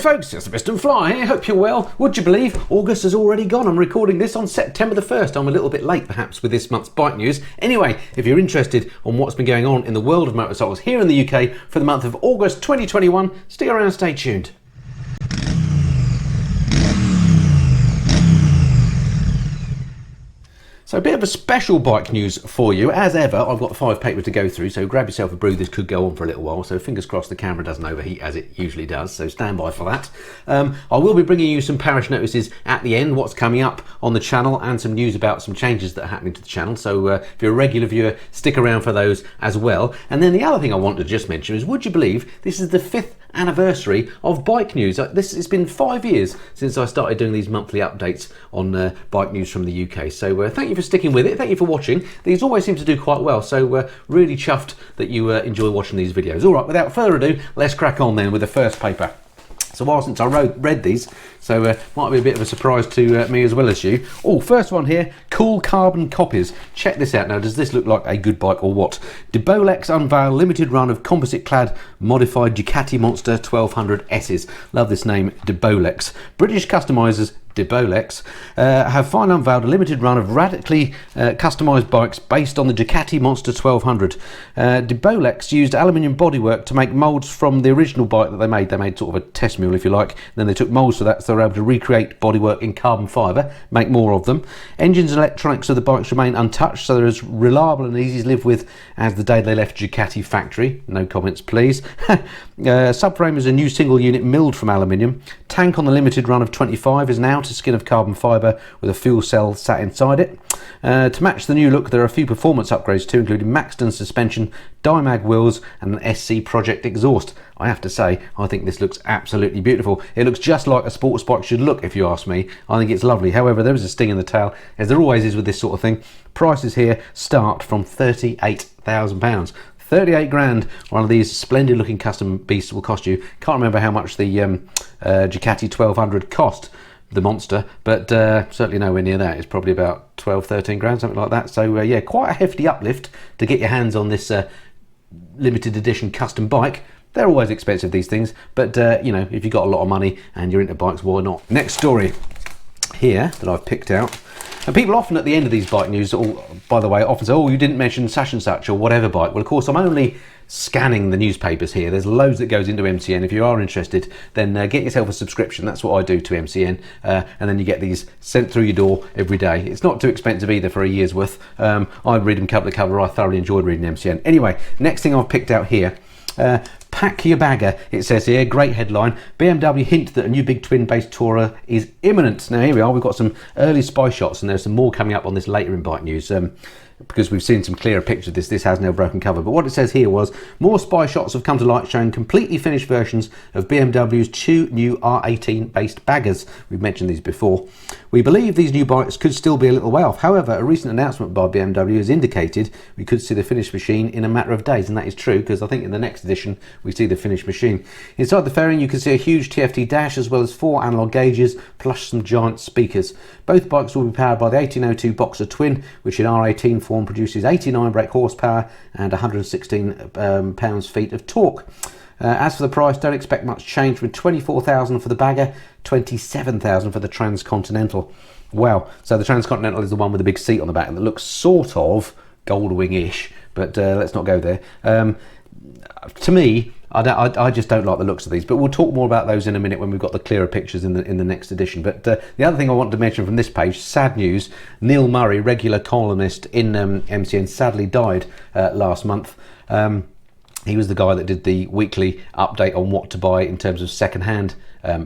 folks, it's the Piston Fly here, hope you're well. Would you believe August has already gone? I'm recording this on September the 1st. I'm a little bit late perhaps with this month's bike news. Anyway, if you're interested on what's been going on in the world of motorcycles here in the UK for the month of August 2021, stick around and stay tuned. So a bit of a special bike news for you. As ever, I've got 5 papers to go through, so grab yourself a brew. This could go on for a little while, so fingers crossed the camera doesn't overheat as it usually does, so stand by for that. I will be bringing you some Parish Notices at the end, what's coming up on the channel, and some news about some changes that are happening to the channel. So if you're a regular viewer, stick around for those as well. And then the other thing I wanted to just mention is, would you believe this is the 5th anniversary of bike news? It's been 5 years since I started doing these monthly updates on bike news from the UK. So thank you for sticking with it. Thank you for watching. These always seem to do quite well. So really chuffed that you enjoy watching these videos. All right, without further ado, let's crack on then with the first paper. It's a while since I read these, so might be a bit of a surprise to me as well as you. Oh, first one here, cool carbon copies. Check this out now. Does this look like a good bike or what? DeBolex unveil limited run of composite clad modified Ducati Monster 1200 S's. Love this name, DeBolex. British customizers DeBolex have finally unveiled a limited run of radically customised bikes based on the Ducati Monster 1200. DeBolex used aluminium bodywork to make moulds from the original bike that they made. They made sort of a test mule, if you like. Then they took moulds for that, so they were able to recreate bodywork in carbon fibre, make more of them. Engines and electronics of the bikes remain untouched, so they're as reliable and easy to live with as the day they left Ducati factory. No comments, please. Subframe is a new single unit milled from aluminium. Tank on the limited run of 25 is now to skin of carbon fibre with a fuel cell sat inside it. To match the new look, there are a few performance upgrades too, including Maxton suspension, Dimag wheels and an SC Project exhaust. I have to say, I think this looks absolutely beautiful. It looks just like a sports bike should look, if you ask me. I think it's lovely. However, there is a sting in the tail, as there always is with this sort of thing. Prices here start from £38,000. 38 grand, one of these splendid looking custom beasts will cost you. Can't remember how much the Ducati 1200 cost, the Monster, but certainly nowhere near that. It's probably about 12, 13 grand, something like that. So yeah, quite a hefty uplift to get your hands on this limited edition custom bike. They're always expensive, these things, but you know, if you've got a lot of money and you're into bikes, why not? Next story here that I've picked out. And people often at the end of these bike news, by the way, often say, oh, you didn't mention such and such or whatever bike. Well, of course, I'm only scanning the newspapers here. There's loads that goes into MCN. If you are interested, then get yourself a subscription. That's what I do to MCN. And then you get these sent through your door every day. It's not too expensive either for a year's worth. I read them cover to cover. I thoroughly enjoyed reading MCN. Anyway, next thing I've picked out here. Pack your bagger, it says here. Great headline. BMW hint that a new big twin based tourer is imminent. Now here we are, we've got some early spy shots and there's some more coming up on this later in bike news, because we've seen some clearer pictures of this. This has no broken cover, but what it says here was more spy shots have come to light showing completely finished versions of BMW's 2 new R18 based baggers. We've mentioned these before. We believe these new bikes could still be a little way off. However, a recent announcement by BMW has indicated we could see the finished machine in a matter of days, and that is true because I think in the next edition we see the finished machine. Inside the fairing you can see a huge TFT dash as well as 4 analogue gauges plus some giant speakers. Both bikes will be powered by the 1802 Boxer Twin, which in R18 form produces 89 brake horsepower and 116 pounds-feet of torque. As for the price, don't expect much change from £24,000 for the bagger, £27,000 for the Transcontinental. Wow, so the Transcontinental is the one with the big seat on the back and that looks sort of Goldwing-ish, but let's not go there. To me, I just don't like the looks of these, but we'll talk more about those in a minute when we've got the clearer pictures in the next edition. But the other thing I wanted to mention from this page, sad news, Neil Murray, regular columnist in MCN, sadly died last month. He was the guy that did the weekly update on what to buy in terms of second-hand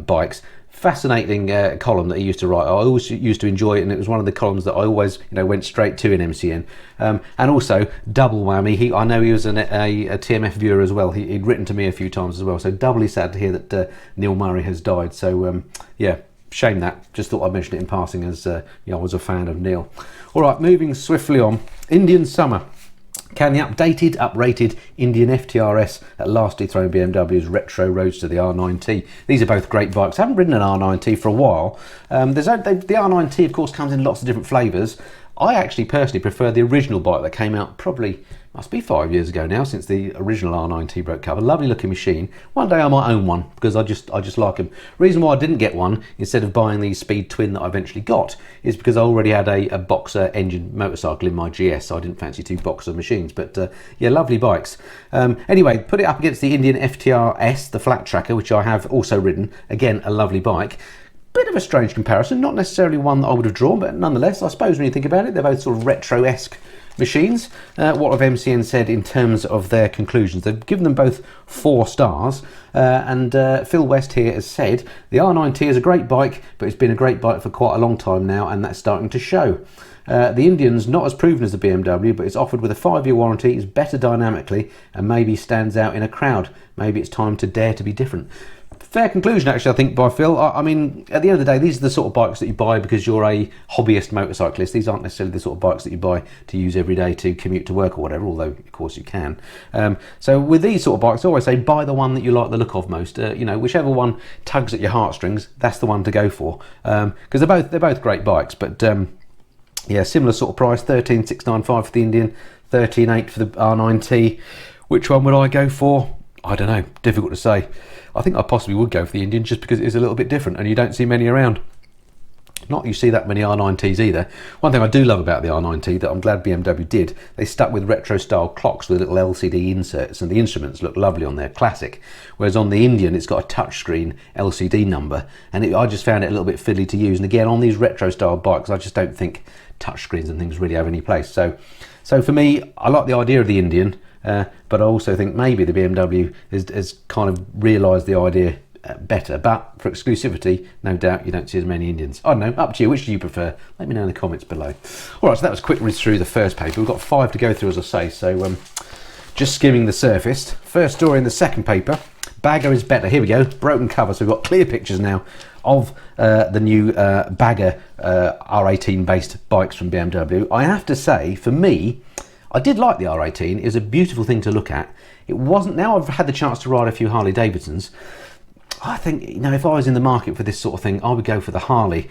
bikes. Fascinating column that he used to write. I always used to enjoy it, and it was one of the columns that I always, went straight to in MCN. And also double whammy. I know he was a TMF viewer as well. He'd written to me a few times as well. So doubly sad to hear that Neil Murray has died. So yeah, shame that. Just thought I'd mention it in passing as I was a fan of Neil. All right, moving swiftly on. Indian summer. Can the updated, uprated Indian FTR S at last dethrone BMW's retro roadster, the RnineT? These are both great bikes. I haven't ridden an RnineT for a while. The RnineT, of course, comes in lots of different flavours. I actually personally prefer the original bike that came out probably, must be 5 years ago now since the original R9T broke cover. Lovely looking machine. One day I might own one because I just like them. Reason why I didn't get one instead of buying the Speed Twin that I eventually got is because I already had a Boxer engine motorcycle in my GS, so I didn't fancy two Boxer machines. But yeah, lovely bikes. Anyway, put it up against the Indian FTR S, the flat tracker, which I have also ridden. Again, a lovely bike. Bit of a strange comparison, not necessarily one that I would have drawn, but nonetheless, I suppose when you think about it, they're both sort of retro-esque machines. What have MCN said in terms of their conclusions? They've given them both 4 stars, and Phil West here has said the R9T is a great bike, but it's been a great bike for quite a long time now, and that's starting to show. The Indian's not as proven as the BMW, but it's offered with a 5-year warranty, is better dynamically, and maybe stands out in a crowd. Maybe it's time to dare to be different. Fair conclusion, actually, I think, by Phil. I mean, at the end of the day, these are the sort of bikes that you buy because you're a hobbyist motorcyclist. These aren't necessarily the sort of bikes that you buy to use every day to commute to work or whatever, although, of course, you can. So with these sort of bikes, I always say buy the one that you like the look of most. You know, whichever one tugs at your heartstrings, that's the one to go for. Because they're both great bikes, but yeah, similar sort of price, 13,695 for the Indian, 13,800 for the R9T. Which one would I go for? I don't know, difficult to say. I think I possibly would go for the Indian just because it is a little bit different and you don't see many around. Not you see that many R9Ts either. One thing I do love about the R9T that I'm glad BMW did, they stuck with retro style clocks with little LCD inserts, and the instruments look lovely on there, classic. Whereas on the Indian it's got a touchscreen LCD number, and I just found it a little bit fiddly to use. And again, on these retro style bikes, I just don't think touchscreens and things really have any place. So for me, I like the idea of the Indian. But I also think maybe the BMW has kind of realised the idea better. But for exclusivity, no doubt you don't see as many Indians. I don't know, up to you. Which do you prefer? Let me know in the comments below. All right, so that was a quick read through the first paper. We've got 5 to go through, as I say. So just skimming the surface. First story in the second paper. Bagger is better. Here we go. Broken cover. So we've got clear pictures now of the new Bagger R18 based bikes from BMW. I have to say, for me, I did like the R18. It was a beautiful thing to look at. It wasn't, now I've had the chance to ride a few Harley-Davidsons, I think, you know, if I was in the market for this sort of thing, I would go for the Harley.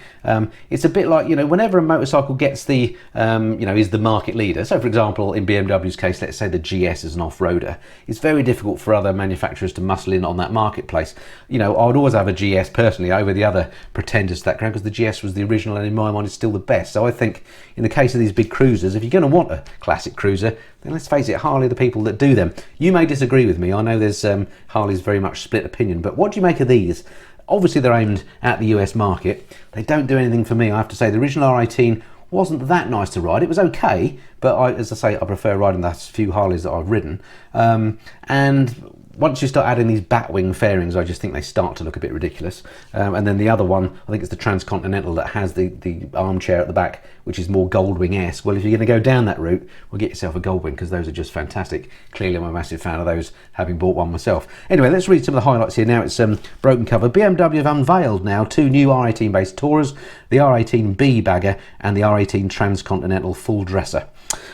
It's a bit like, you know, whenever a motorcycle gets the, you know, is the market leader. So, for example, in BMW's case, let's say the GS is an off-roader. It's very difficult for other manufacturers to muscle in on that marketplace. You know, I would always have a GS personally over the other pretenders to that ground because the GS was the original and in my mind is still the best. So I think in the case of these big cruisers, if you're going to want a classic cruiser, then let's face it, Harley are the people that do them. You may disagree with me. I know there's Harley's very much split opinion, but what do you make of these? Obviously they're aimed at the US market. They don't do anything for me. I have to say the original R18 wasn't that nice to ride. It was okay, but as I say, I prefer riding the few Harleys that I've ridden. And once you start adding these batwing fairings, I just think they start to look a bit ridiculous. And then the other one, I think it's the Transcontinental that has the armchair at the back, which is more Goldwing-esque. Well, if you're going to go down that route, well, get yourself a Goldwing because those are just fantastic. Clearly, I'm a massive fan of those, having bought one myself. Anyway, let's read some of the highlights here now. It's broken cover. BMW have unveiled now 2 new R18-based Tourers, the R18B Bagger and the R18 Transcontinental Full Dresser.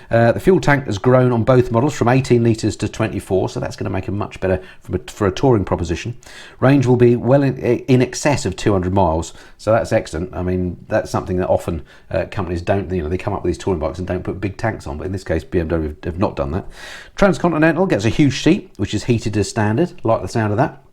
The fuel tank has grown on both models from 18 litres to 24, so that's going to make them much better for a touring proposition. Range will be well in excess of 200 miles, so that's excellent. I mean, that's something that often companies don't, you know, they come up with these touring bikes and don't put big tanks on, but in this case, BMW have not done that. Transcontinental gets a huge seat, which is heated as standard. Like the sound of that.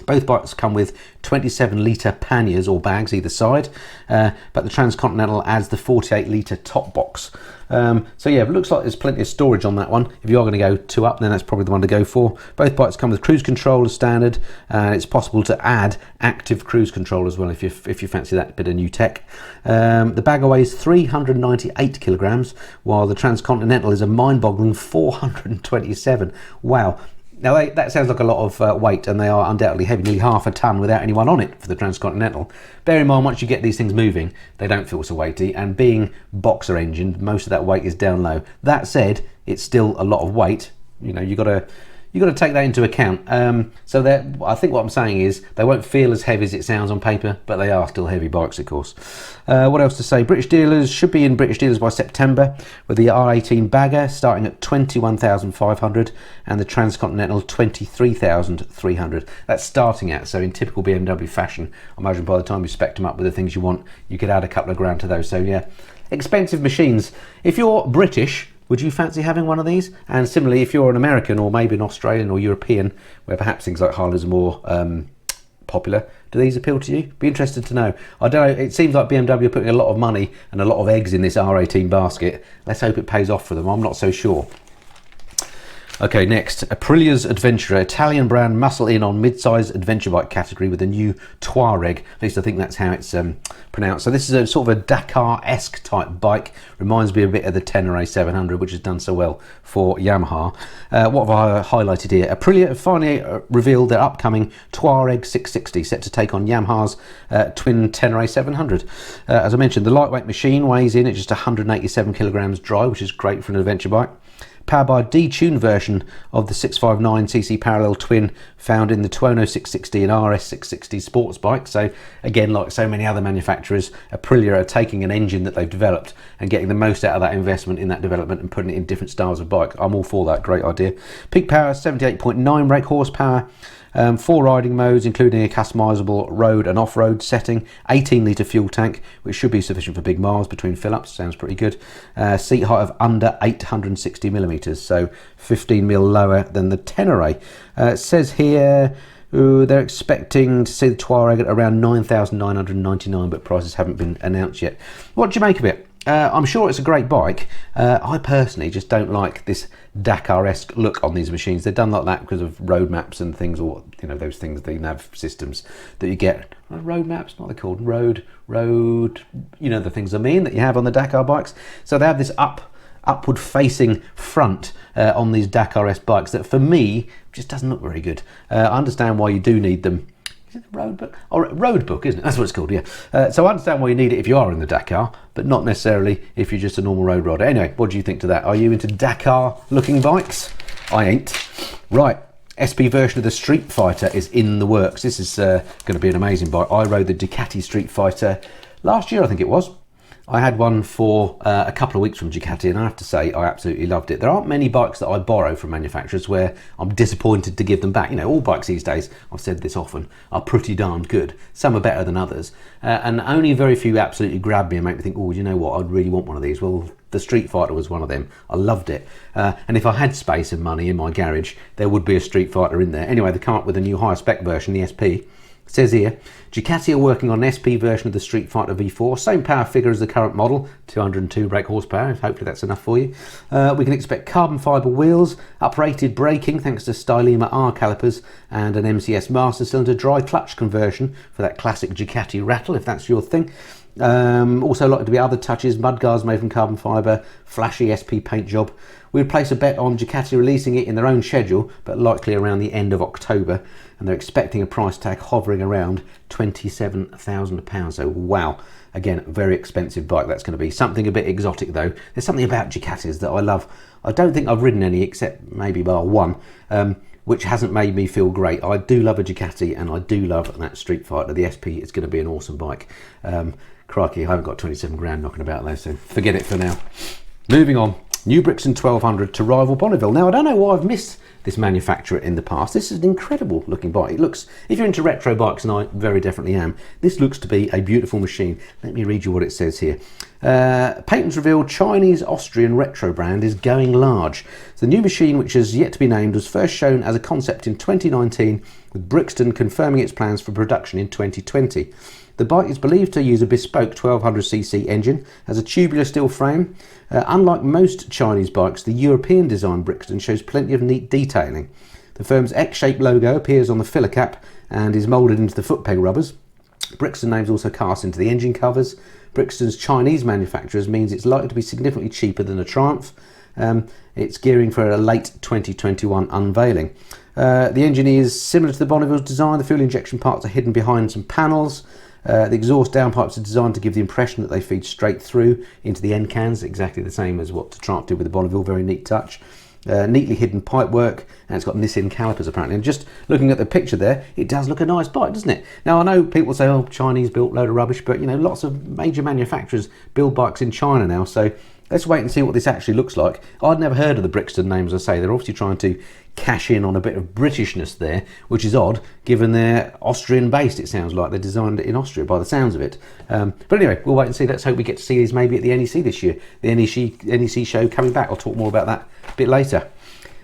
Both bikes come with 27-litre panniers or bags either side, but the Transcontinental adds the 48-litre top box. So yeah, it looks like there's plenty of storage on that one. If you are going to go 2 up, then that's probably the one to go for. Both bikes come with cruise control as standard, and it's possible to add active cruise control as well if you fancy that bit of new tech. The Bagger weighs 398 kilograms, while the Transcontinental is a mind-boggling 427. Wow. Now that sounds like a lot of weight, and they are undoubtedly heavy, nearly half a tonne without anyone on it for the Transcontinental. Bear in mind, once you get these things moving, they don't feel so weighty, and being boxer engined, most of that weight is down low. That said, it's still a lot of weight. You know, you've got to take that into account. So I think what I'm saying is they won't feel as heavy as it sounds on paper, but they are still heavy bikes, of course. What else to say? British dealers should be in British dealers by September, with the R18 Bagger starting at 21,500 and the Transcontinental 23,300. That's starting at, so in typical BMW fashion, I imagine by the time you spec them up with the things you want, you could add a couple of grand to those. So yeah, expensive machines. If you're British, Would you fancy having one of these? And similarly, if you're an American or maybe an Australian or European, where perhaps things like Harleys are more popular, do these appeal to you? Be interested to know. I don't know, it seems like BMW are putting a lot of money and a lot of eggs in this R18 basket. Let's hope it pays off for them. I'm not so sure. Okay, next, Aprilia's Adventurer, Italian brand, muscle in on mid-size adventure bike category with a new Tuareg. At least I think that's how it's pronounced. So this is a sort of a Dakar-esque type bike. Reminds me a bit of the Tenere 700, which has done so well for Yamaha. What have I highlighted here? Aprilia have finally revealed their upcoming Tuareg 660, set to take on Yamaha's twin Tenere 700. As I mentioned, the lightweight machine weighs in at just 187 kilograms dry, which is great for an adventure bike. Powered by a detuned version of the 659cc parallel twin found in the Tuono 660 and RS 660 sports bike. So again, like so many other manufacturers, Aprilia are taking an engine that they've developed and getting the most out of that investment in that development and putting it in different styles of bike. I'm all for that, great idea. Peak power 78.9 brake horsepower. 4 riding modes, including a customisable road and off-road setting, 18-litre fuel tank, which should be sufficient for big miles between fill-ups, sounds pretty good. Seat height of under 860 millimetres, so 15 mil lower than the Tenere. It says here they're expecting to see the Tuareg at around 9,999, but prices haven't been announced yet. What do you make of it? I'm sure it's a great bike. I personally just don't like this Dakar-esque look on these machines. They're done like that because of road maps and things, or you know, those things, the nav systems that you get. Road maps, what are they called? Road, you know, the things I mean that you have on the Dakar bikes. So they have this upward facing front on these Dakar-esque bikes that for me just doesn't look very good. I understand why you do need them. Is it the road book? Oh, road book, isn't it? That's what it's called, yeah. So I understand why you need it if you are in the Dakar, but not necessarily if you're just a normal road rider. Anyway, what do you think to that? Are you into Dakar-looking bikes? I ain't. Right, SP version of the Streetfighter is in the works. This is going to be an amazing bike. I rode the Ducati Streetfighter last year, I think it was. I had one for a couple of weeks from Ducati, and I have to say I absolutely loved it. There aren't many bikes that I borrow from manufacturers where I'm disappointed to give them back. You know, all bikes these days, I've said this often, are pretty darn good. Some are better than others, and only very few absolutely grab me and make me think, oh, you know what, I'd really want one of these. Well, the Streetfighter was one of them. I loved it. And if I had space and money in my garage, there would be a Streetfighter in there. Anyway, they come up with a new higher spec version, the SP. It says here, Ducati are working on an SP version of the Streetfighter V4, same power figure as the current model, 202 brake horsepower, hopefully that's enough for you. We can expect carbon fibre wheels, uprated braking thanks to Stylema R calipers, and an MCS master cylinder dry clutch conversion for that classic Ducati rattle, if that's your thing. Also likely to be other touches, mudguards made from carbon fibre, flashy SP paint job. We would place a bet on Ducati releasing it in their own schedule, but likely around the end of October, and they're expecting a price tag hovering around £27,000. So wow, again, very expensive bike that's going to be. Something a bit exotic though. There's something about Ducatis that I love. I don't think I've ridden any except maybe bar one, which hasn't made me feel great. I do love a Ducati, and I do love that Streetfighter. The SP is going to be an awesome bike. Crikey, I haven't got 27 grand knocking about though, so forget it for now. Moving on. New Brixton 1200 to rival Bonneville. Now, I don't know why I've missed this manufacturer in the past. This is an incredible looking bike. It looks, if you're into retro bikes, and I very definitely am, this looks to be a beautiful machine. Let me read you what it says here. Patents revealed Chinese-Austrian retro brand is going large. The new machine, which has yet to be named, was first shown as a concept in 2019, with Brixton confirming its plans for production in 2020. The bike is believed to use a bespoke 1200cc engine, has a tubular steel frame. Unlike most Chinese bikes, the European design Brixton shows plenty of neat detailing. The firm's X-shaped logo appears on the filler cap and is moulded into the foot peg rubbers. Brixton names also cast into the engine covers. Brixton's Chinese manufacturers means it's likely to be significantly cheaper than a Triumph. It's gearing for a late 2021 unveiling. The engine is similar to the Bonneville's design. The fuel injection parts are hidden behind some panels. The exhaust downpipes are designed to give the impression that they feed straight through into the end cans, exactly the same as what the Triumph did with the Bonneville. Very neat touch. Neatly hidden pipework, and it's got Nissin calipers apparently. And just looking at the picture there, it does look a nice bike, doesn't it? Now I know people say, oh, Chinese built load of rubbish, but you know, lots of major manufacturers build bikes in China now, so let's wait and see what this actually looks like. I'd never heard of the Brixton name, as I say. They're obviously trying to cash in on a bit of Britishness there, which is odd, given they're Austrian-based, it sounds like. They designed it in Austria, by the sounds of it. But anyway, we'll wait and see. Let's hope we get to see these maybe at the NEC this year. The NEC show coming back. I'll talk more about that a bit later.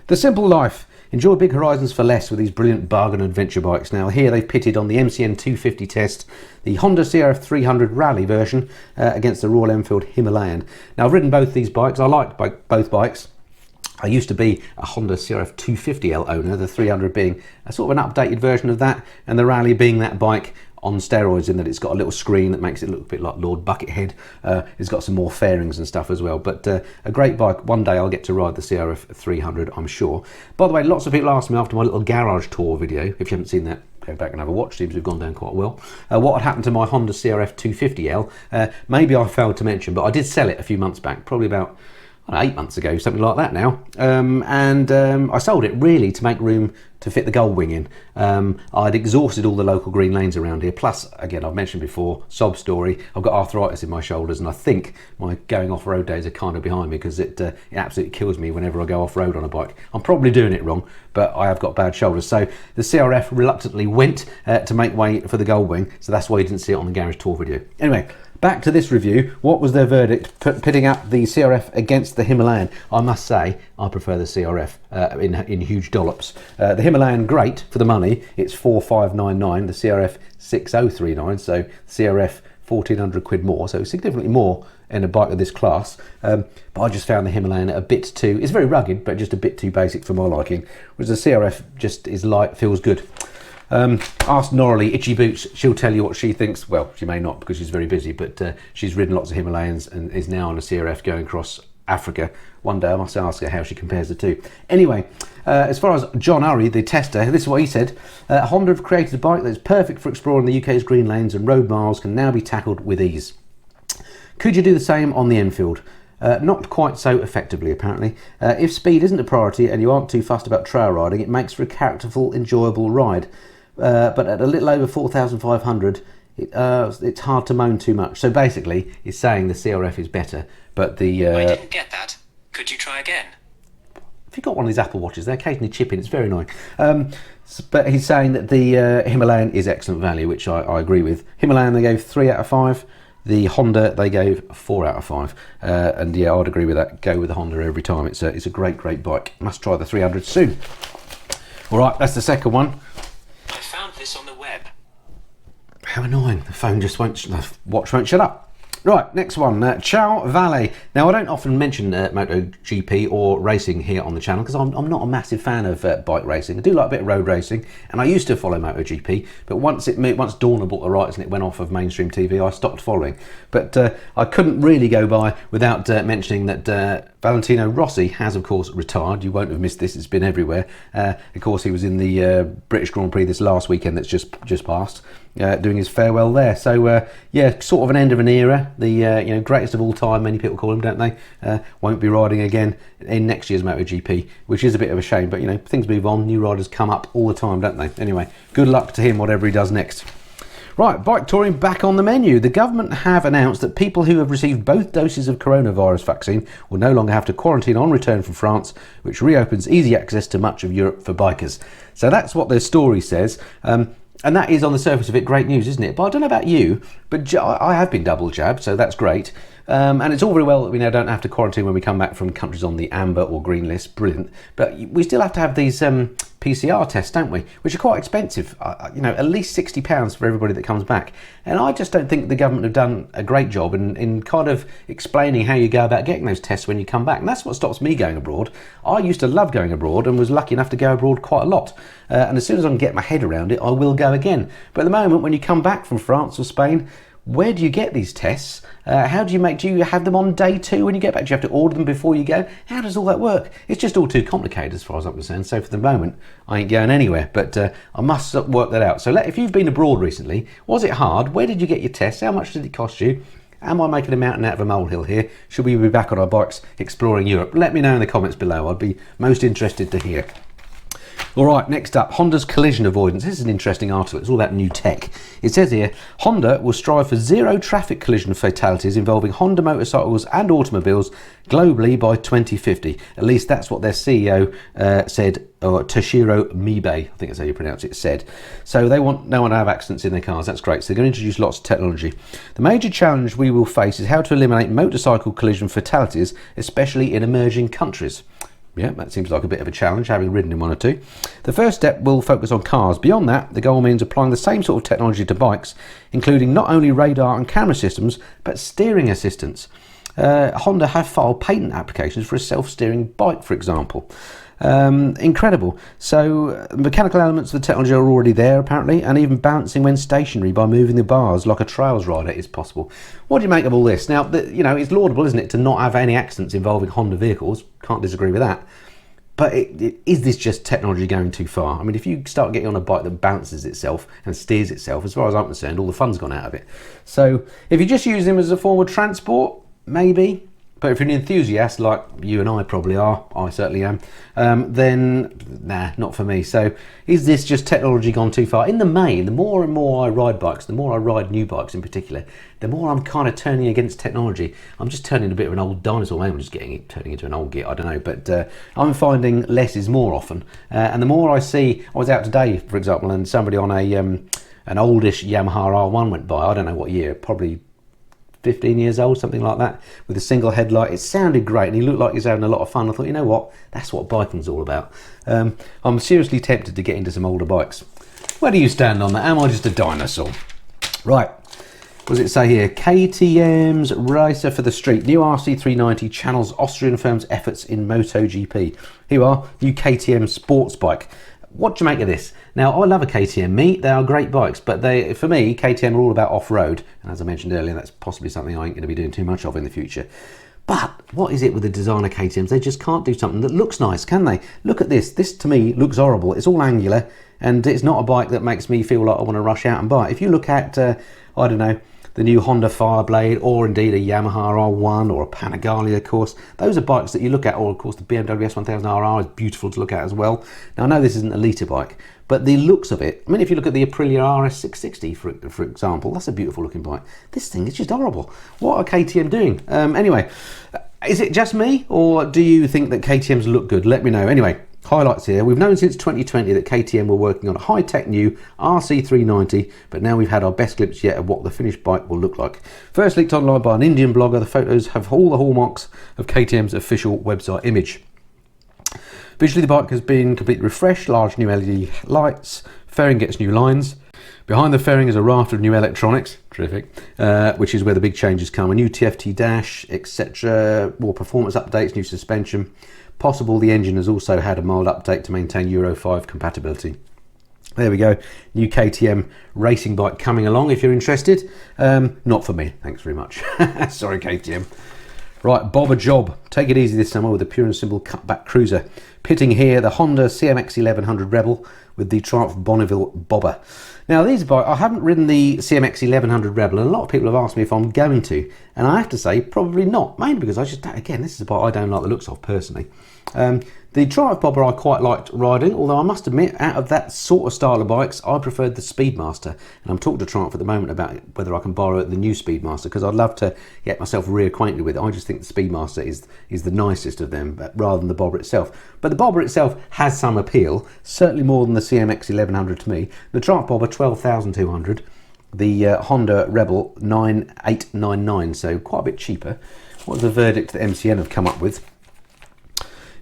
The simple life. Enjoy big horizons for less with these brilliant bargain adventure bikes. Now here they've pitted on the MCN 250 test the Honda CFF300 Rally version against the Royal Enfield Himalayan. Now I've ridden both these bikes. I like both bikes. I used to be a Honda CRF 250L owner, the 300 being a sort of an updated version of that, and the Rally being that bike on steroids in that it's got a little screen that makes it look a bit like Lord Buckethead. It's got some more fairings and stuff as well, but a great bike. One day I'll get to ride the CRF 300, I'm sure. By the way, lots of people asked me after my little garage tour video, if you haven't seen that, go back and have a watch. Seems to have gone down quite well. What had happened to my Honda CRF 250L? Maybe I failed to mention, but I did sell it a few months back, probably about 8 months ago, something like that now. I sold it really to make room to fit the Goldwing in. I'd exhausted all the local green lanes around here. Plus, again, I've mentioned before, sob story, I've got arthritis in my shoulders, and I think my going off-road days are kind of behind me because it absolutely kills me whenever I go off-road on a bike. I'm probably doing it wrong, but I have got bad shoulders. So the CRF reluctantly went to make way for the Goldwing, so that's why you didn't see it on the garage tour video. Anyway, back to this review. What was their verdict pitting up the CRF against the Himalayan? I must say I prefer the CRF in huge dollops. The Himalayan, great for the money. It's 4,599. The CRF 6,039. So CRF 1,400 quid more. So significantly more in a bike of this class. But I just found the Himalayan a bit too. It's very rugged, but just a bit too basic for my liking. Whereas the CRF just is light, feels good. Ask Norley, Itchy Boots, she'll tell you what she thinks. Well, she may not because she's very busy, but she's ridden lots of Himalayans and is now on a CRF going across Africa. One day I must ask her how she compares the two. Anyway, as far as John Urry, the tester, this is what he said. Honda have created a bike that's perfect for exploring the UK's green lanes, and road miles can now be tackled with ease. Could you do the same on the Enfield? Not quite so effectively, apparently. If speed isn't a priority and you aren't too fussed about trail riding, it makes for a characterful, enjoyable ride. But at a little over 4,500, it's hard to moan too much. So basically, he's saying the CRF is better, but the... I didn't get that. Could you try again? If you've got one of these Apple Watches, they occasionally chip in. It's very annoying. But he's saying that the Himalayan is excellent value, which I agree with. Himalayan, they gave 3 out of 5. The Honda, they gave 4 out of 5. And yeah, I'd agree with that. Go with the Honda every time. It's a great, great bike. Must try the 300 soon. All right, that's the second one. I found this on the web. How annoying. The phone just won't, the watch won't shut up. Right, next one, Ciao Vale. Now, I don't often mention MotoGP or racing here on the channel because I'm not a massive fan of bike racing. I do like a bit of road racing, and I used to follow MotoGP, but once Dorna bought the rights and it went off of mainstream TV, I stopped following. But I couldn't really go by without mentioning that Valentino Rossi has, of course, retired. You won't have missed this, it's been everywhere. Of course, he was in the British Grand Prix this last weekend that's just passed. Doing his farewell there. So yeah, sort of an end of an era. The greatest of all time, many people call him, don't they? Won't be riding again in next year's MotoGP, which is a bit of a shame. But things move on. New riders come up all the time, don't they? Anyway, good luck to him, whatever he does next. Right, bike touring back on the menu. The government have announced that people who have received both doses of coronavirus vaccine will no longer have to quarantine on return from France, which reopens easy access to much of Europe for bikers. So that's what their story says. And that is, on the surface of it, great news, isn't it? But I don't know about you, but I have been double jabbed, so that's great. And it's all very well that we now don't have to quarantine when we come back from countries on the amber or green list. Brilliant. But we still have to have these PCR tests, don't we? Which are quite expensive. At least £60 for everybody that comes back. And I just don't think the government have done a great job in kind of explaining how you go about getting those tests when you come back. And that's what stops me going abroad. I used to love going abroad and was lucky enough to go abroad quite a lot. And as soon as I can get my head around it, I will go again. But at the moment, when you come back from France or Spain, where do you get these tests? How do you have them on day 2 when you get back? Do you have to order them before you go? How does all that work? It's just all too complicated as far as I'm concerned. So for the moment, I ain't going anywhere, but I must work that out. So if you've been abroad recently, was it hard? Where did you get your tests? How much did it cost you? Am I making a mountain out of a molehill here? Should we be back on our bikes exploring Europe? Let me know in the comments below. I'd be most interested to hear. All right, next up, Honda's collision avoidance. This is an interesting article. It's all about new tech. It says here, Honda will strive for zero traffic collision fatalities involving Honda motorcycles and automobiles globally by 2050. At least that's what their CEO said, or Toshiro Mibe, I think that's how you pronounce it, said. So they want no one to have accidents in their cars. That's great. So they're going to introduce lots of technology. The major challenge we will face is how to eliminate motorcycle collision fatalities, especially in emerging countries. Yeah, that seems like a bit of a challenge, having ridden in one or two. The first step will focus on cars. Beyond that, the goal means applying the same sort of technology to bikes, including not only radar and camera systems, but steering assistance. Honda have filed patent applications for a self-steering bike, for example. Incredible. So mechanical elements of the technology are already there apparently, and even balancing when stationary by moving the bars like a trails rider is possible. What do you make of all this? Now, you know, it's laudable, isn't it, to not have any accidents involving Honda vehicles. Can't disagree with that. But is this just technology going too far? I mean, if you start getting on a bike that balances itself and steers itself, as far as I'm concerned, all the fun's gone out of it. So if you just use them as a form of transport, maybe. But if you're an enthusiast, like you and I probably are, I certainly am, then nah, not for me. So is this just technology gone too far? In the main, the more and more I ride bikes, the more I ride new bikes in particular, the more I'm kind of turning against technology. I'm just turning a bit of an old dinosaur. Maybe I'm just turning into an old git, I don't know. But I'm finding less is more often. And the more I see, I was out today, for example, and somebody on an oldish Yamaha R1 went by, I don't know what year, probably 15 years old, something like that, with a single headlight. It sounded great and he looked like he was having a lot of fun. I thought, you know what, that's what biking's all about. I'm seriously tempted to get into some older bikes. Where do you stand on that? Am I just a dinosaur? Right, what does it say here? KTM's Racer for the Street, new RC390 channels Austrian firm's efforts in MotoGP. Here you are, new KTM sports bike. What do you make of this? Now, I love a KTM. They are great bikes, but for me, KTM are all about off-road. And as I mentioned earlier, that's possibly something I ain't going to be doing too much of in the future. But what is it with the designer KTMs? They just can't do something that looks nice, can they? Look at this. This, to me, looks horrible. It's all angular, and it's not a bike that makes me feel like I want to rush out and buy it. If you look at, I don't know, the new Honda Fireblade, or indeed a Yamaha R1 or a Panigale, of course. Those are bikes that you look at, or of course the BMW S1000R is beautiful to look at as well. Now I know this isn't a litre bike, but the looks of it, I mean, if you look at the Aprilia RS660 for example, that's a beautiful looking bike. This thing is just horrible. What are KTM doing? Anyway, is it just me, or do you think that KTMs look good? Let me know. Anyway, highlights here. We've known since 2020 that KTM were working on a high-tech new RC390, but now we've had our best glimpse yet of what the finished bike will look like. First leaked online by an Indian blogger, the photos have all the hallmarks of KTM's official website image. Visually, the bike has been completely refreshed, large new LED lights, fairing gets new lines. Behind the fairing is a raft of new electronics, terrific, which is where the big changes come. A new TFT dash, etc., more performance updates, new suspension. Possible the engine has also had a mild update to maintain Euro 5 compatibility. There we go, new KTM racing bike coming along if you're interested. Not for me, thanks very much. Sorry KTM. Right, bob a job. Take it easy this summer with a pure and simple cutback cruiser. Pitting here the Honda CMX1100 Rebel with the Triumph Bonneville bobber. Now these bikes, I haven't ridden the CMX1100 Rebel, and a lot of people have asked me if I'm going to, and I have to say probably not, mainly because I just, again, this is a bike I don't like the looks of personally. The Triumph bobber I quite liked riding, although I must admit, out of that sort of style of bikes, I preferred the Speedmaster, and I'm talking to Triumph at the moment about whether I can borrow the new Speedmaster, because I'd love to get myself reacquainted with it. I just think the Speedmaster is the nicest of them, rather than the bobber itself. But the bobber itself has some appeal, certainly more than the CMX1100 to me. The Triumph bobber, 12,200. The Honda Rebel, 9,899, so quite a bit cheaper. What the verdict that MCN have come up with?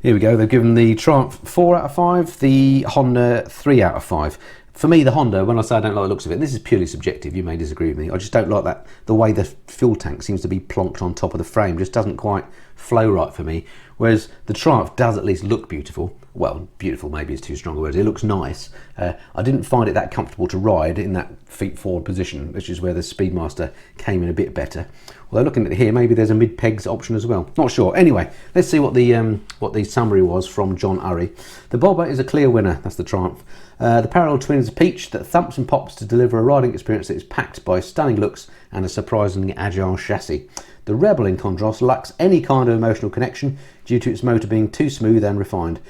Here we go, they've given the Triumph 4 out of 5, the Honda 3 out of 5. For me, the Honda, when I say I don't like the looks of it, this is purely subjective, you may disagree with me, I just don't like that, the way the fuel tank seems to be plonked on top of the frame, just doesn't quite flow right for me, whereas the Triumph does at least look beautiful. Well, beautiful maybe is too strong a word, it looks nice. I didn't find it that comfortable to ride in that feet forward position, which is where the Speedmaster came in a bit better. Although looking at it here, maybe there's a mid-pegs option as well. Not sure. Anyway, let's see what the summary was from John Urry. The bobber is a clear winner, that's the Triumph. The parallel twin is a peach that thumps and pops to deliver a riding experience that is packed by stunning looks and a surprisingly agile chassis. The Rebel, in contrast, lacks any kind of emotional connection due to its motor being too smooth and refined.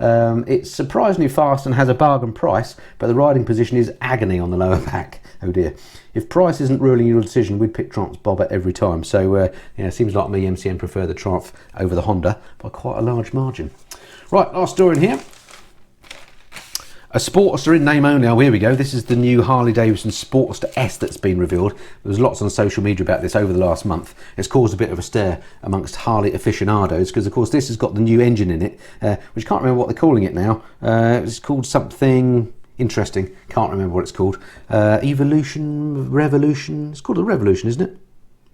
It's surprisingly fast and has a bargain price, but the riding position is agony on the lower back. Oh dear. If price isn't ruling your decision, we'd pick Triumph's Bobber every time. So yeah, it seems like me, MCN, prefer the Triumph over the Honda by quite a large margin. Right, last story in here. A Sportster in name only. Oh, here we go. This is the new Harley-Davidson Sportster S that's been revealed. There was lots on social media about this over the last month. It's caused a bit of a stir amongst Harley aficionados because, of course, this has got the new engine in it, which I can't remember what they're calling it now. It's called something interesting. Can't remember what it's called. Evolution, Revolution. It's called a Revolution, isn't it?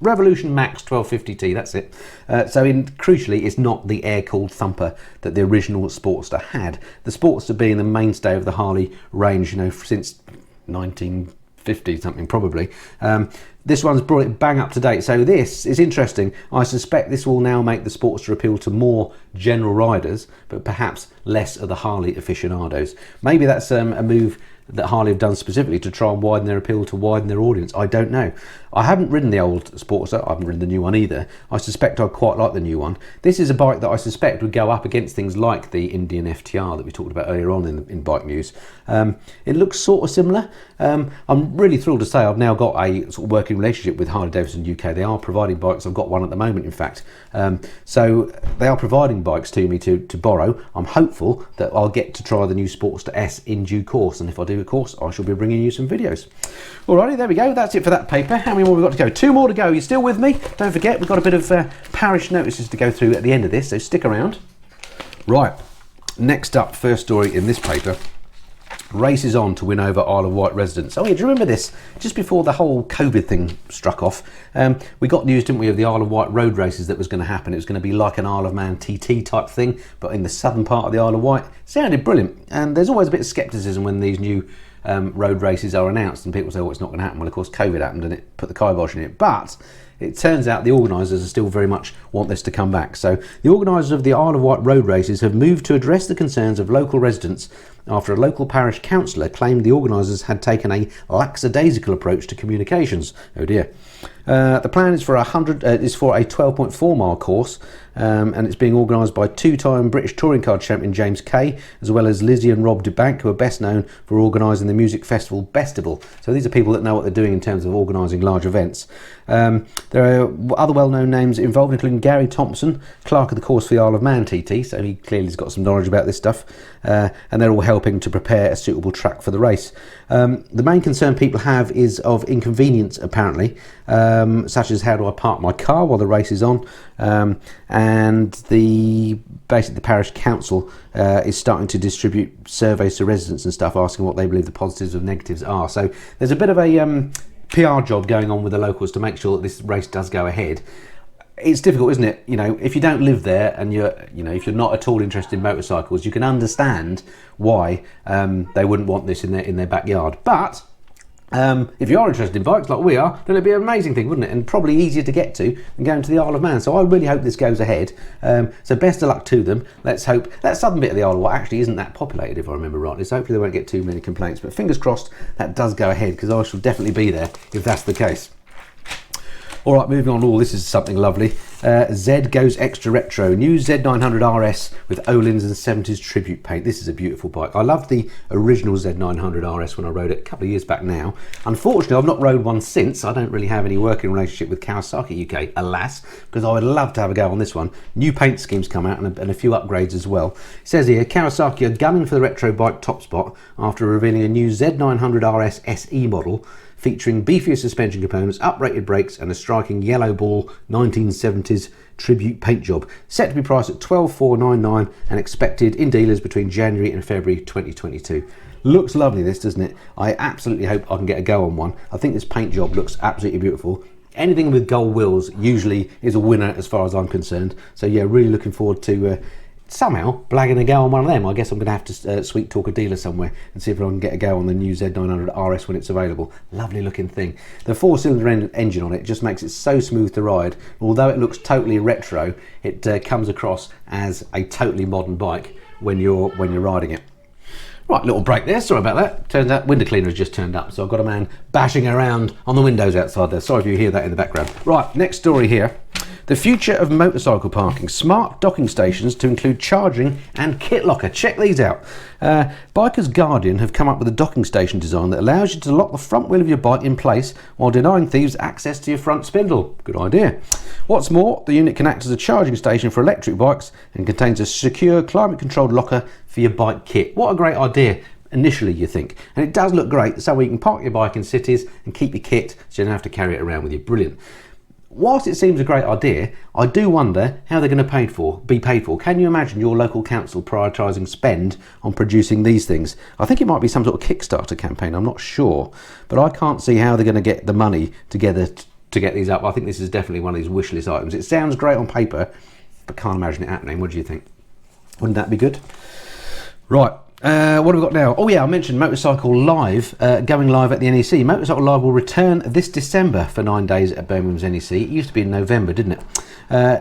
Revolution Max 1250T, that's it. Crucially, it's not the air-cooled thumper that the original Sportster had. The Sportster being the mainstay of the Harley range, you know, since 1950 something probably. This one's brought it bang up to date. So this is interesting. I suspect this will now make the Sportster appeal to more general riders, but perhaps less of the Harley aficionados. Maybe that's a move that Harley have done specifically to try and widen their appeal, to widen their audience. I don't know. I haven't ridden the old Sportster. I haven't ridden the new one either. I suspect I'd quite like the new one. This is a bike that I suspect would go up against things like the Indian FTR that we talked about earlier on in bike news. It looks sort of similar. I'm really thrilled to say I've now got a sort of working relationship with Harley-Davidson UK. They are providing bikes. I've got one at the moment, in fact. So they are providing bikes to me to borrow. I'm hopeful that I'll get to try the new Sportster S in due course, and if I do, of course, I shall be bringing you some videos. Alrighty, there we go. That's it for that paper. How many more have we got to go? 2 more to go. You still with me? Don't forget, we've got a bit of parish notices to go through at the end of this, so stick around. Right, next up, first story in this paper. Races on to win over Isle of Wight residents. Oh yeah, do you remember this? Just before the whole COVID thing struck off, we got news, didn't we, of the Isle of Wight road races that was going to happen. It was going to be like an Isle of Man TT type thing, but in the southern part of the Isle of Wight. Sounded brilliant, and there's always a bit of scepticism when these new road races are announced and people say, oh, it's not going to happen. Well, of course, COVID happened and it put the kibosh in it, but it turns out the organisers still very much want this to come back. So the organisers of the Isle of Wight road races have moved to address the concerns of local residents after a local parish councillor claimed the organisers had taken a lackadaisical approach to communications. Oh dear. The plan is for a 12.4 mile course, and it's being organised by 2-time British touring car champion James Kay, as well as Lizzie and Rob DeBank, who are best known for organising the music festival Bestival. So these are people that know what they're doing in terms of organising large events. There are other well-known names involved, including Gary Thompson, clerk of the course for the Isle of Man TT, so he clearly has got some knowledge about this stuff, and they're all helping to prepare a suitable track for the race. The main concern people have is of inconvenience, apparently, such as how do I park my car while the race is on, and basically the parish council is starting to distribute surveys to residents and stuff, asking what they believe the positives and negatives are. So there's a bit of a PR job going on with the locals to make sure that this race does go ahead. It's difficult, isn't it? You know, if you don't live there and if you're not at all interested in motorcycles, you can understand why they wouldn't want this in their backyard. But if you are interested in bikes like we are, then it'd be an amazing thing, wouldn't it? And probably easier to get to than going to the Isle of Man. So I really hope this goes ahead. So best of luck to them. Let's hope that southern bit of the Isle of Wight actually isn't that populated, if I remember rightly. So hopefully they won't get too many complaints. But fingers crossed that does go ahead, because I shall definitely be there if that's the case. All right, moving on. Oh, this is something lovely. Z goes extra retro. New Z900 RS with Öhlins and 70s tribute paint. This is a beautiful bike. I loved the original Z900 RS when I rode it a couple of years back now. Unfortunately, I've not rode one since. I don't really have any working relationship with Kawasaki UK, alas, because I would love to have a go on this one. New paint schemes come out and a few upgrades as well. It says here, Kawasaki are gunning for the retro bike top spot after revealing a new Z900 RS SE model featuring beefier suspension components, uprated brakes and a striking yellow ball 1970s tribute paint job. Set to be priced at $12,499 and expected in dealers between January and February 2022. Looks lovely, this, doesn't it? I absolutely hope I can get a go on one. I think this paint job looks absolutely beautiful. Anything with gold wheels usually is a winner as far as I'm concerned. So yeah, really looking forward to somehow blagging a go on one of them. I guess I'm going to have to sweet talk a dealer somewhere and see if I can get a go on the new Z900 RS when it's available. Lovely looking thing. The 4-cylinder engine on it just makes it so smooth to ride. Although it looks totally retro, it comes across as a totally modern bike when you're riding it. Right, little break there, sorry about that. Turns out window cleaner has just turned up, so I've got a man bashing around on the windows outside there. Sorry if you hear that in the background. Right, next story here. The future of motorcycle parking. Smart docking stations to include charging and kit locker. Check these out. Bikers Guardian have come up with a docking station design that allows you to lock the front wheel of your bike in place while denying thieves access to your front spindle. Good idea. What's more, the unit can act as a charging station for electric bikes and contains a secure climate-controlled locker for your bike kit. What a great idea. Initially, you think, and it does look great, so you can park your bike in cities and keep your kit so you don't have to carry it around with you. Brilliant. Whilst it seems a great idea, I do wonder how they're going to be paid for. Can you imagine your local council prioritising spend on producing these things? I think it might be some sort of Kickstarter campaign, I'm not sure, but I can't see how they're going to get the money together to get these up. I think this is definitely one of these wish list items. It sounds great on paper, but can't imagine it happening. What do you think? Wouldn't that be good? Right. What have we got now? Oh yeah, I mentioned Motorcycle Live going live at the NEC. Motorcycle Live will return this December for 9 days at Birmingham's NEC. It used to be in November, didn't it?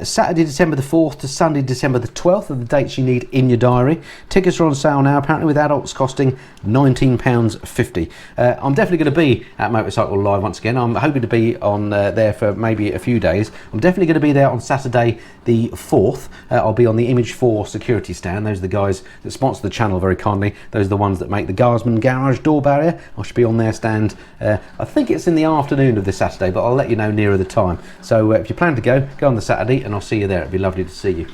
Saturday, December the 4th to Sunday, December the 12th are the dates you need in your diary. Tickets are on sale now, apparently with adults costing £19.50. I'm definitely going to be at Motorcycle Live once again. I'm hoping to be on there for maybe a few days. I'm definitely going to be there on Saturday the 4th. I'll be on the Image 4 security stand. Those are the guys that sponsor the channel very kindly. Those are the ones that make the Guardsman Garage door barrier. I should be on their stand. I think it's in the afternoon of this Saturday, but I'll let you know nearer the time. So if you plan to go on the Saturday and I'll see you there. It'd be lovely to see you.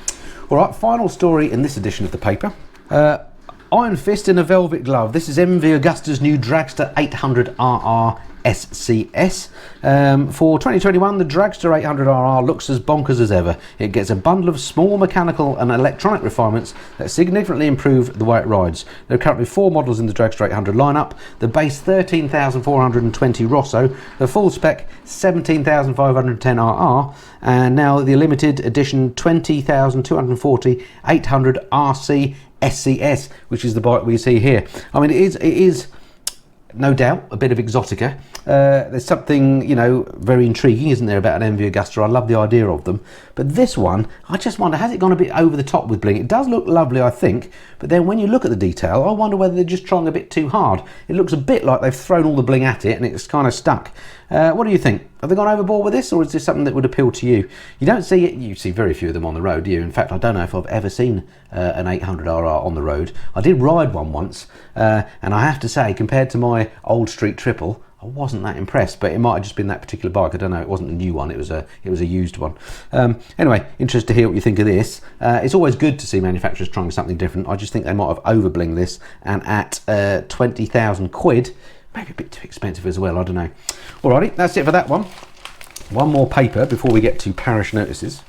All right, final story in this edition of the paper. Iron Fist in a velvet glove. This is MV Agusta's new Dragster 800 RR SCS. For 2021, the Dragster 800 RR looks as bonkers as ever. It gets a bundle of small mechanical and electronic refinements that significantly improve the way it rides. There are currently 4 models in the Dragster 800 lineup. The base 13,420 Rosso, the full spec 17,510 RR, and now the limited edition 20,240 800 RC SCS, which is the bike we see here. I mean, it is no doubt a bit of exotica. There's something, you know, very intriguing, isn't there, about an MV Agusta? I love the idea of them, but this one, I just wonder, has it gone a bit over the top with bling? It does look lovely, I think, but then when you look at the detail, I wonder whether they're just trying a bit too hard. It looks a bit like they've thrown all the bling at it and it's kind of stuck. What do you think? Have they gone overboard with this, or is this something that would appeal to you? You don't see it, you see very few of them on the road, do you? In fact, I don't know if I've ever seen an 800 RR on the road. I did ride one once, and I have to say, compared to my old street triple, I wasn't that impressed, but it might have just been that particular bike. I don't know, it wasn't a new one, it was a used one. Anyway, interested to hear what you think of this. It's always good to see manufacturers trying something different. I just think they might have overblinged this, and at 20,000 quid, maybe a bit too expensive as well, I don't know. Alrighty, that's it for that one. One more paper before we get to Parish Notices.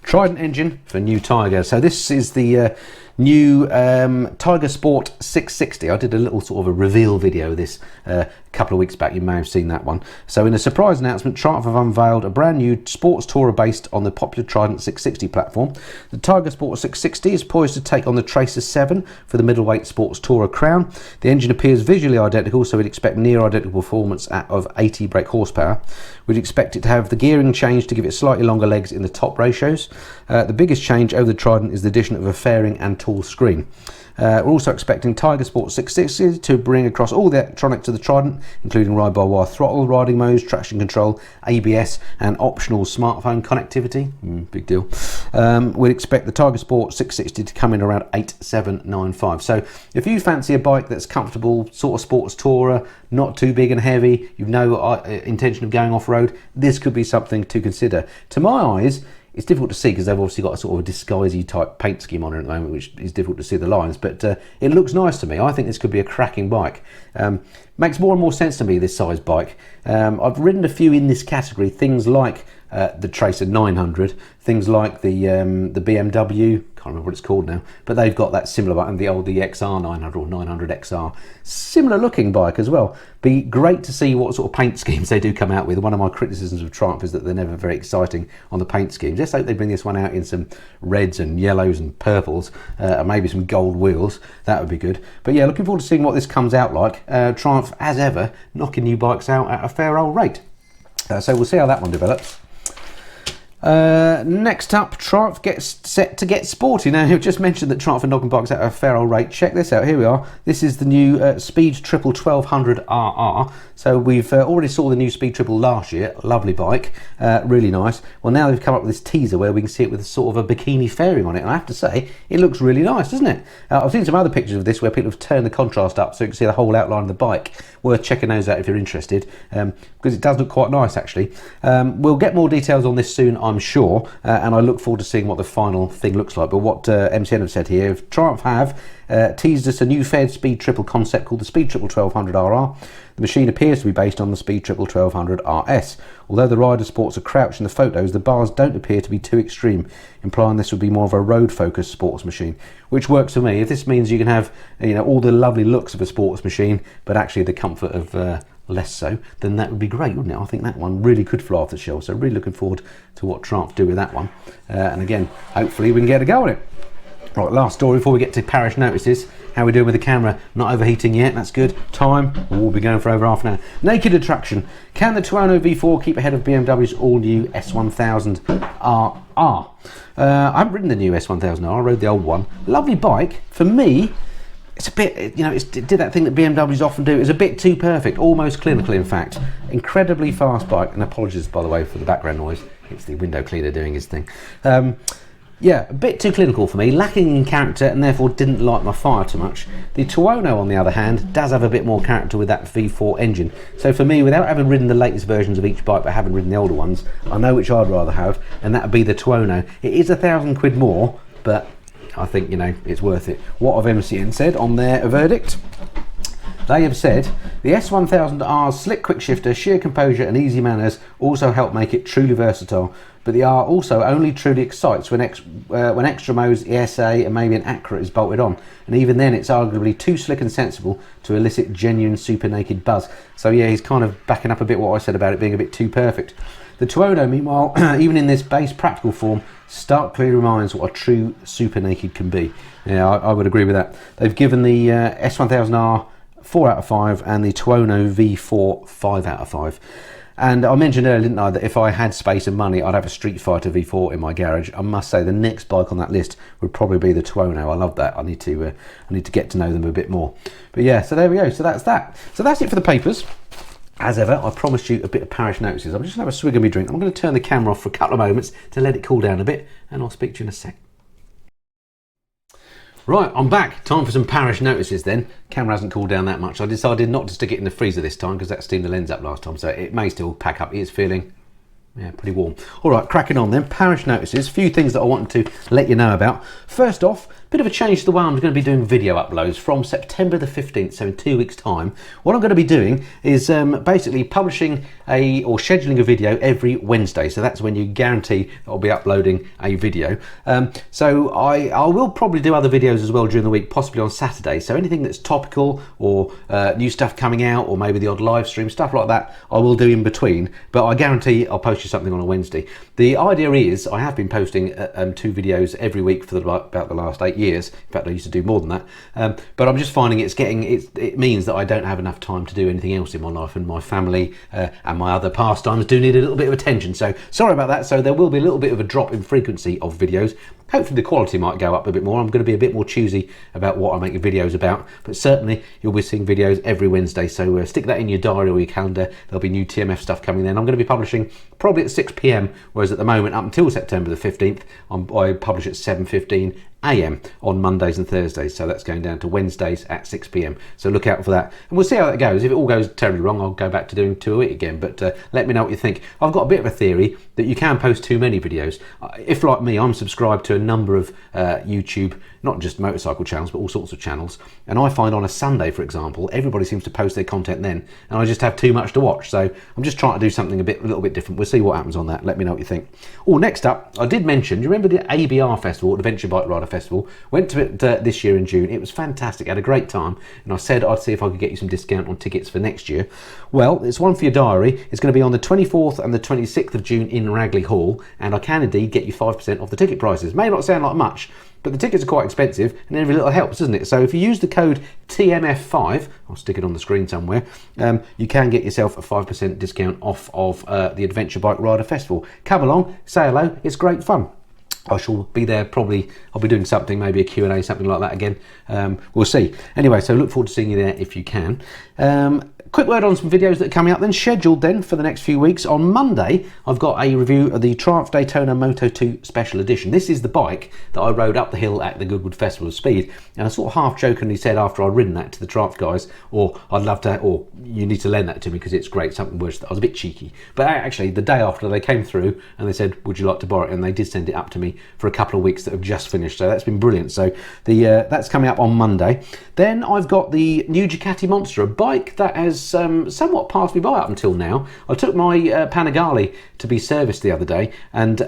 Trident engine for new Tiger. So this is the new Tiger Sport 660. I did a little sort of a reveal video of this a couple of weeks back. You may have seen that one. So in a surprise announcement, Triumph have unveiled a brand new sports tourer based on the popular Trident 660 platform. The Tiger Sport 660 is poised to take on the Tracer 7 for the middleweight sports tourer crown. The engine appears visually identical, so we'd expect near identical performance of 80 brake horsepower. We'd expect it to have the gearing change to give it slightly longer legs in the top ratios. The biggest change over the Trident is the addition of a fairing and tall screen. We're also expecting Tiger Sport 660 to bring across all the electronics to the Trident, including ride-by-wire throttle, riding modes, traction control, ABS and optional smartphone connectivity. Big deal. We'd expect the Tiger Sport 660 to come in around 8795. So if you fancy a bike that's comfortable, sort of sports tourer, not too big and heavy, you've no intention of going off-road, this could be something to consider. To my eyes, it's difficult to see because they've obviously got a sort of a disguisey type paint scheme on it at the moment, which is difficult to see the lines, but it looks nice to me. I think this could be a cracking bike. Makes more and more sense to me, this size bike. I've ridden a few in this category, things like the Tracer 900, things like the BMW, can't remember what it's called now, but they've got that similar bike, and the XR 900 or 900 XR, similar looking bike as well. Be great to see what sort of paint schemes they do come out with. One of my criticisms of Triumph is that they're never very exciting on the paint schemes. Let's hope they bring this one out in some reds and yellows and purples, and maybe some gold wheels. That would be good. But yeah, looking forward to seeing what this comes out like. Triumph, as ever, knocking new bikes out at a fair old rate. So we'll see how that one develops. Next up, Triumph gets set to get sporty. Now, I've just mentioned that Triumph and Noggin Bikes at a fair old rate. Check this out. Here we are. This is the new Speed Triple 1200 RR. So we've already saw the new Speed Triple last year. Lovely bike, really nice. Well, now they've come up with this teaser where we can see it with sort of a bikini fairing on it, and I have to say, it looks really nice, doesn't it? I've seen some other pictures of this where people have turned the contrast up so you can see the whole outline of the bike. Worth checking those out if you're interested, because it does look quite nice actually. We'll get more details on this soon, I'm sure, and I look forward to seeing what the final thing looks like. But what MCN have said here, if Triumph have teased us a new fair Speed Triple concept called the Speed Triple 1200 RR. The machine appears to be based on the Speed Triple 1200 RS. Although the rider sports are crouched in the photos, the bars don't appear to be too extreme, implying this would be more of a road-focused sports machine, which works for me. If this means you can have, you know, all the lovely looks of a sports machine, but actually the comfort of less so, then that would be great, wouldn't it? I think that one really could fly off the shelf, so really looking forward to what Triumph do with that one. And again, hopefully we can get a go on it. Right, last story before we get to Parish Notices. How are we doing with the camera? Not overheating yet, that's good. Time, we'll be going for over half an hour. Naked attraction. Can the Tuono V4 keep ahead of BMW's all-new S1000R? I haven't ridden the new S1000R, I rode the old one. Lovely bike. For me, it's a bit, you know, it did that thing that BMWs often do. It's a bit too perfect, almost clinical in fact. Incredibly fast bike, and apologies by the way for the background noise. It's the window cleaner doing his thing. Yeah, a bit too clinical for me, lacking in character, and therefore didn't light my fire too much. The Tuono, on the other hand, does have a bit more character with that V4 engine. So for me, without having ridden the latest versions of each bike but having ridden the older ones, I know which I'd rather have, and that would be the Tuono. It is £1,000 more, but I think, you know, it's worth it. What have MCN said on their verdict? They have said, the S1000R's slick quick shifter, sheer composure and easy manners also help make it truly versatile, but the R also only truly excites when extra modes, ESA and maybe an Acura is bolted on, and even then it's arguably too slick and sensible to elicit genuine super naked buzz. So yeah, he's kind of backing up a bit what I said about it being a bit too perfect. The Tuono, meanwhile, even in this base practical form, starkly reminds what a true super naked can be. Yeah, I would agree with that. They've given the S1000R 4 out of 5 and the Tuono V4 5 out of 5. And I mentioned earlier, didn't I, that if I had space and money, I'd have a Streetfighter V4 in my garage. I must say the next bike on that list would probably be the Tuono. I love that. I need to get to know them a bit more. But yeah, so there we go. So that's that. So that's it for the papers. As ever, I promised you a bit of Parish Notices. I'm just going to have a swig of my drink. I'm going to turn the camera off for a couple of moments to let it cool down a bit, and I'll speak to you in a sec. Right, I'm back. Time for some Parish Notices then. Camera hasn't cooled down that much. I decided not to stick it in the freezer this time because that steamed the lens up last time, so it may still pack up. It is feeling, yeah, pretty warm. All right, cracking on then. Parish Notices. A few things that I wanted to let you know about. First off, bit of a change to the way I'm going to be doing video uploads from September the 15th, so in 2 weeks' time. What I'm going to be doing is basically publishing or scheduling a video every Wednesday. So that's when you guarantee I'll be uploading a video. So I will probably do other videos as well during the week, possibly on Saturday. So anything that's topical or new stuff coming out, or maybe the odd live stream, stuff like that, I will do in between. But I guarantee I'll post you something on a Wednesday. The idea is I have been posting 2 videos every week for about the last 8 years. In fact, I used to do more than that, but I'm just finding it means that I don't have enough time to do anything else in my life, and my family and my other pastimes do need a little bit of attention. So sorry about that. So there will be a little bit of a drop in frequency of videos. Hopefully the quality might go up a bit more. I'm going to be a bit more choosy about what I make videos about, but certainly you'll be seeing videos every Wednesday. So stick that in your diary or your calendar. There'll be new TMF stuff coming then. I'm going to be publishing probably at 6 PM, whereas at the moment, up until September the 15th, I publish at 7:15 AM on Mondays and Thursdays. So that's going down to Wednesdays at 6 PM. So look out for that. And we'll see how that goes. If it all goes terribly wrong, I'll go back to doing 2 a week again. But let me know what you think. I've got a bit of a theory that you can post too many videos. If, like me, I'm subscribed to a number of YouTube, not just motorcycle channels, but all sorts of channels. And I find on a Sunday, for example, everybody seems to post their content then, and I just have too much to watch. So I'm just trying to do something a little bit different. We'll see what happens on that. Let me know what you think. Oh, next up, I did mention, do you remember the ABR Festival, Adventure Bike Rider Festival? Went to it this year in June. It was fantastic. I had a great time, and I said I'd see if I could get you some discount on tickets for next year. Well, it's one for your diary. It's going to be on the 24th and the 26th of June in Ragley Hall, and I can indeed get you 5% off the ticket prices. May not sound like much, But the tickets are quite expensive, and every little helps, doesn't it? So if you use the code TMF5, I'll stick it on the screen somewhere, you can get yourself a 5% discount off of the Adventure Bike Rider Festival. Come along, say hello, it's great fun. I shall be there probably. I'll be doing something, maybe a Q&A, something like that again. We'll see. Anyway, so look forward to seeing you there if you can. Quick word on some videos that are coming up then, scheduled then for the next few weeks. On Monday, I've got a review of the Triumph Daytona Moto 2 Special Edition. This is the bike that I rode up the hill at the Goodwood Festival of Speed, and I sort of half jokingly said after I'd ridden that to the Triumph guys, or I'd love to, or you need to lend that to me because it's great, something worse. I was a bit cheeky. But actually, the day after, they came through and they said, would you like to borrow it? And they did send it up to me for a couple of weeks that have just finished, so that's been brilliant. So that's coming up on Monday. Then I've got the new Ducati Monster, a bike that has somewhat passed me by up until now. I took my Panigale to be serviced the other day, and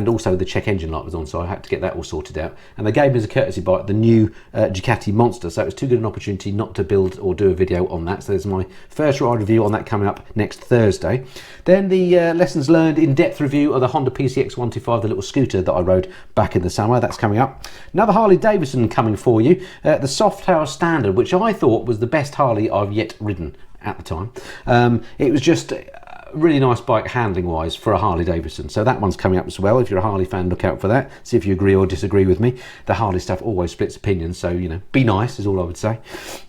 also the check engine light was on, so I had to get that all sorted out. And they gave me as a courtesy bike the new Ducati Monster, so it was too good an opportunity not to build or do a video on that. So there's my first ride review on that coming up next Thursday. Then the lessons learned in-depth review of the Honda PCX 125, the little scooter that I rode back in the summer. That's coming up. Another Harley-Davidson coming for you, the Softail Standard, which I thought was the best Harley I've yet ridden at the time. It was just a really nice bike handling wise for a Harley Davidson, so that one's coming up as well. If you're a Harley fan, look out for that, see if you agree or disagree with me. The Harley stuff always splits opinions, so you know, be nice is all I would say.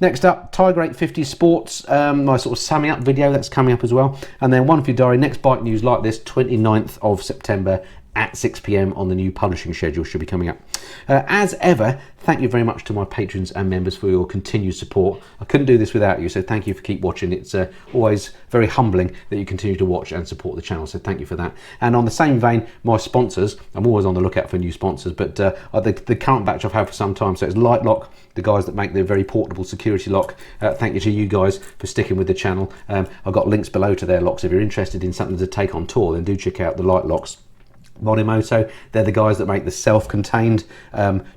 Next up, Tiger 850 Sports, my sort of summing up video, that's coming up as well. And then one for your diary, next bike news like this, 29th of September at 6 p.m. on the new publishing schedule, should be coming up. As ever, thank you very much to my patrons and members for your continued support. I couldn't do this without you, so thank you for keep watching. It's always very humbling that you continue to watch and support the channel, so thank you for that. And on the same vein, my sponsors, I'm always on the lookout for new sponsors, but the current batch I've had for some time, so it's Light Lock, the guys that make the very portable security lock. Thank you to you guys for sticking with the channel. I've got links below to their locks. If you're interested in something to take on tour, then do check out the Light Locks. Monimoto, they're the guys that make the self-contained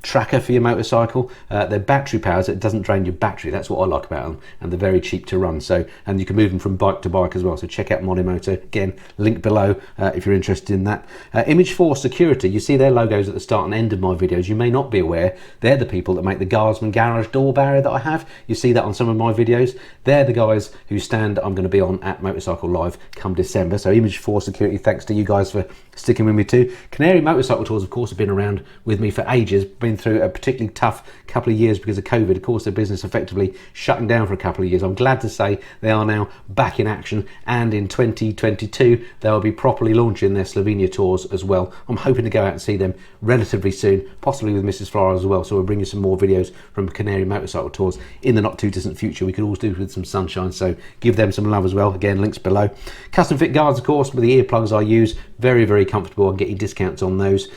tracker for your motorcycle. They're battery powered, so it doesn't drain your battery. That's what I like about them, and they're very cheap to run. So, and you can move them from bike to bike as well. So check out Monimoto. Again, link below if you're interested in that. Image 4 Security, you see their logos at the start and end of my videos. You may not be aware, they're the people that make the Guardsman Garage door barrier that I have. You see that on some of my videos. They're the guys whose stand I'm going to be on at Motorcycle Live come December. So Image 4 Security, thanks to you guys for sticking with me too. Canary Motorcycle Tours, of course, have been around with me for ages, been through a particularly tough couple of years because of COVID. Of course, their business effectively shutting down for a couple of years. I'm glad to say they are now back in action, and in 2022 they'll be properly launching their Slovenia tours as well. I'm hoping to go out and see them relatively soon, possibly with Mrs. Flora as well, so we'll bring you some more videos from Canary Motorcycle Tours in the not too distant future. We could always do with some sunshine, so give them some love as well. Again, links below. Custom fit guards, of course, with the earplugs I use, very, very comfortable. I can get you discounts on those.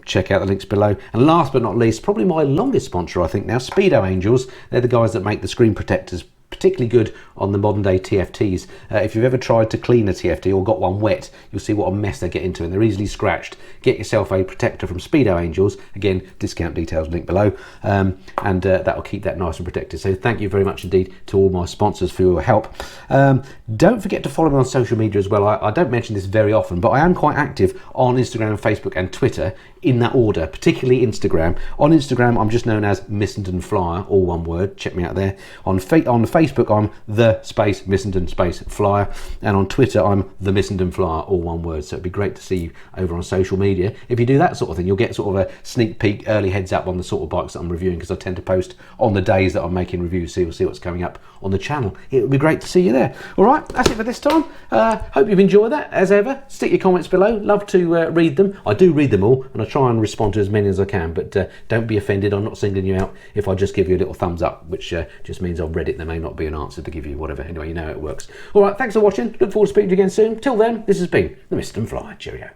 Check out the links below. And last but not least, probably my longest sponsor I think now, Speedo Angels. They're the guys that make the screen protectors, particularly good on the modern day TFTs. If you've ever tried to clean a TFT or got one wet, you'll see what a mess they get into, and they're easily scratched. Get yourself a protector from Speedo Angels. Again, discount details link below, and that'll keep that nice and protected. So thank you very much indeed to all my sponsors for your help. Don't forget to follow me on social media as well. I don't mention this very often, but I am quite active on Instagram, Facebook and Twitter, in that order, particularly Instagram. On Instagram, I'm just known as Missenden Flyer, all one word. Check me out there. On Facebook, I'm the space Missenden space Flyer, and on Twitter, I'm the Missenden Flyer, all one word. So it'd be great to see you over on social media. If you do that sort of thing, you'll get sort of a sneak peek, early heads up on the sort of bikes that I'm reviewing, because I tend to post on the days that I'm making reviews, so you'll see what's coming up on the channel. It would be great to see you there. All right, that's it for this time. Hope you've enjoyed that. As ever, stick your comments below. Love to read them. I do read them all, and I try and respond to as many as I can, but don't be offended. I'm not singling you out if I just give you a little thumbs up, which just means I've read it. There may not be an answer to give you, whatever. Anyway, you know how it works. All right, thanks for watching. Look forward to speaking to you again soon. Till then, this has been the Missenden Flyer. Cheerio.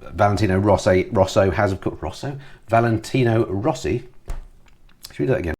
Valentino Rossi has, of course, Valentino Rossi. Should we do that again?